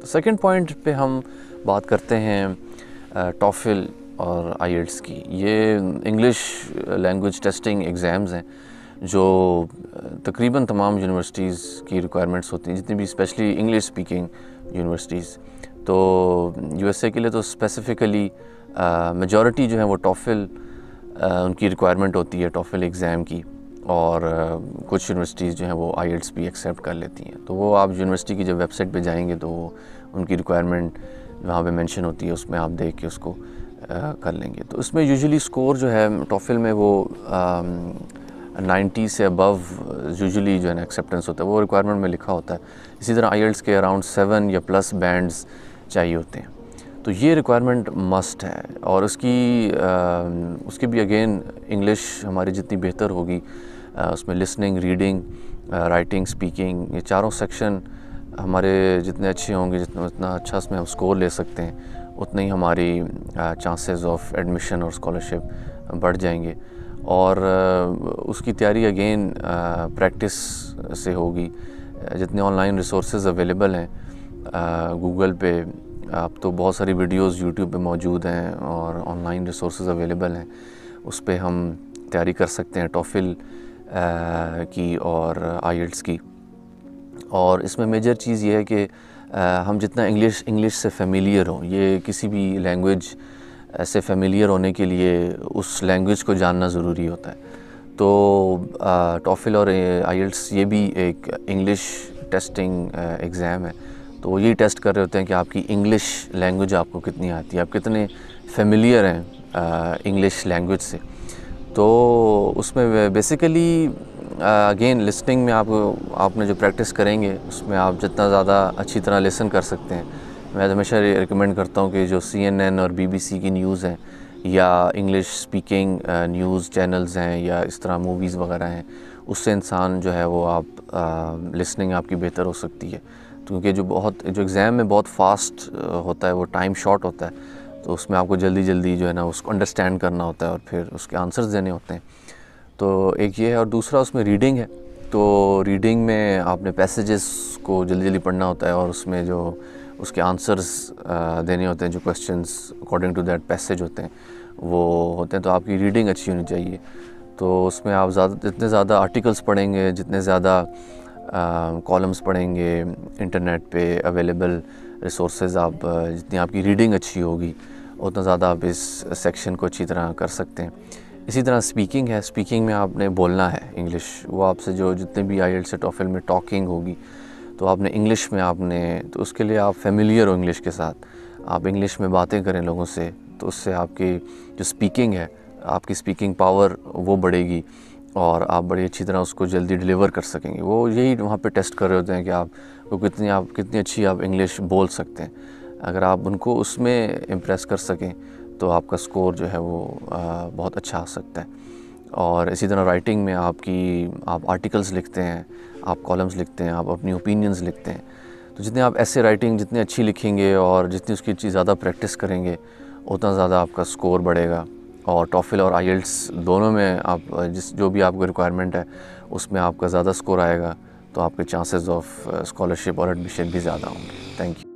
تو second point پہ ہم بات کرتے ہیں ٹافل اور آئیلٹس کی. یہ انگلش لینگویج ٹیسٹنگ ایگزامز ہیں جو تقریباً تمام یونیورسٹیز کی ریکوائرمنٹس ہوتی ہیں, جتنی بھی اسپیشلی انگلش اسپیکنگ یونیورسٹیز. تو یو ایس اے کے لیے تو اسپیسیفکلی میجورٹی جو ہے وہ ٹافل ان کی ریکوائرمنٹ ہوتی ہے, ٹافل ایگزام کی, اور کچھ یونیورسٹیز جو ہیں وہ آئیلٹس بھی ایکسیپٹ کر لیتی ہیں. تو وہ آپ یونیورسٹی کی جب ویب سائٹ پہ جائیں گے تو وہ ان کی ریکوائرمنٹ وہاں پہ مینشن ہوتی ہے, اس میں آپ دیکھ کے اس کو کر لیں گے. تو اس میں یوزلی اسکور جو ہے ٹافل میں وہ 90 سے ابو یوزلی جو ہے نا ایکسیپٹنس ہوتا ہے, وہ ریکوائرمنٹ میں لکھا ہوتا ہے. اسی طرح آئیلٹس کے اراؤنڈ 7 یا پلس بینڈز چاہیے ہوتے ہیں. تو یہ ریکوائرمنٹ مسٹ ہے, اور اس کی بھی اگین انگلش ہماری جتنی بہتر ہوگی, اس میں لسننگ, ریڈنگ, رائٹنگ, اسپیکنگ, یہ چاروں سیکشن ہمارے جتنے اچھے ہوں گے, اتنا اچھا اس میں ہم اسکور لے سکتے ہیں, اتنے ہی ہماری چانسز آف ایڈمیشن اور اسکالرشپ بڑھ جائیں گے. اور اس کی تیاری اگین پریکٹس سے ہوگی. جتنے آن لائن ریسورسز اویلیبل ہیں گوگل پہ, اب تو بہت ساری ویڈیوز یوٹیوب پہ موجود ہیں اور آن لائن ریسورسز اویلیبل ہیں, اس پہ ہم تیاری کر سکتے ہیں ٹافل کی اور آئیلٹس کی. اور اس میں میجر چیز یہ ہے کہ ہم جتنا انگلش سے فیملیئر ہوں, یہ کسی بھی لینگویج سے فیملیئر ہونے کے لیے اس لینگویج کو جاننا ضروری ہوتا ہے. تو ٹافل اور آئیلٹس یہ بھی ایک انگلش ٹیسٹنگ ایگزام ہے. تو وہ یہی ٹیسٹ کر رہے ہوتے ہیں کہ آپ کی انگلش لینگویج آپ کو کتنی آتی ہے, آپ کتنے فیملیئر ہیں انگلش لینگویج سے. تو اس میں بیسیکلی اگین لسننگ میں آپ نے جو پریکٹس کریں گے, اس میں آپ جتنا زیادہ اچھی طرح لسن کر سکتے ہیں. میں ہمیشہ ریکمینڈ کرتا ہوں کہ جو CNN اور BBC کی نیوز ہیں, یا انگلش اسپیکنگ نیوز چینلز ہیں, یا اس طرح موویز وغیرہ ہیں, اس سے انسان جو ہے وہ آپ لسننگ آپ کی بہتر ہو سکتی ہے. کیونکہ جو ایگزام میں بہت فاسٹ ہوتا ہے, وہ ٹائم شارٹ ہوتا ہے, تو اس میں آپ کو جلدی جو ہے نا اس کو انڈرسٹینڈ کرنا ہوتا ہے اور پھر اس کے آنسرز دینے ہوتے ہیں. تو ایک یہ ہے, اور دوسرا اس میں ریڈنگ ہے. تو ریڈنگ میں آپ نے پیسیجز کو جلدی پڑھنا ہوتا ہے, اور اس میں جو اس کے آنسرز دینے ہوتے ہیں, جو questions according to that passage ہوتے ہیں وہ ہوتے ہیں. تو آپ کی ریڈنگ اچھی ہونی چاہیے. تو اس میں آپ جتنے زیادہ آرٹیکلس پڑھیں گے, جتنے زیادہ کالمز پڑھیں گے انٹرنیٹ پہ اویلیبل ریسورسز, جتنی آپ کی ریڈنگ اچھی ہوگی, اتنا زیادہ آپ اس سیکشن کو اچھی طرح کر سکتے ہیں. اسی طرح اسپیکنگ ہے. اسپیکنگ میں آپ نے بولنا ہے انگلش. وہ آپ سے جو جتنے بھی آئیلٹس سے ٹافل میں ٹاکنگ ہوگی, تو آپ نے انگلش میں تو اس کے لیے آپ فیملیئر ہو انگلش کے ساتھ, آپ انگلش میں باتیں کریں لوگوں سے, تو اس سے آپ کی جو اسپیکنگ ہے, آپ کی اسپیکنگ پاور وہ بڑھے گی, اور آپ بڑی اچھی طرح اس کو جلدی ڈیلیور کر سکیں گے. وہ یہی وہاں پہ ٹیسٹ کر رہے ہوتے ہیں کہ آپ کو کتنی اچھی آپ انگلش بول سکتے ہیں. اگر آپ ان کو اس میں امپریس کر سکیں تو آپ کا سکور جو ہے وہ بہت اچھا آ سکتا ہے. اور اسی طرح رائٹنگ میں آپ آرٹیکلز لکھتے ہیں, آپ کالمز لکھتے ہیں, آپ اپنی اوپینینز لکھتے ہیں. تو جتنے آپ ایسے رائٹنگ جتنی اچھی لکھیں گے اور جتنی اس کی زیادہ پریکٹس کریں گے, اتنا زیادہ آپ کا سکور بڑھے گا. اور ٹافل اور آئیلٹس دونوں میں آپ جو بھی آپ کو ریکوائرمنٹ ہے, اس میں آپ کا زیادہ سکور آئے گا, تو آپ کے چانسز آف اسکالرشپ اور ایڈمیشن بھی زیادہ ہوں گے. Thank you.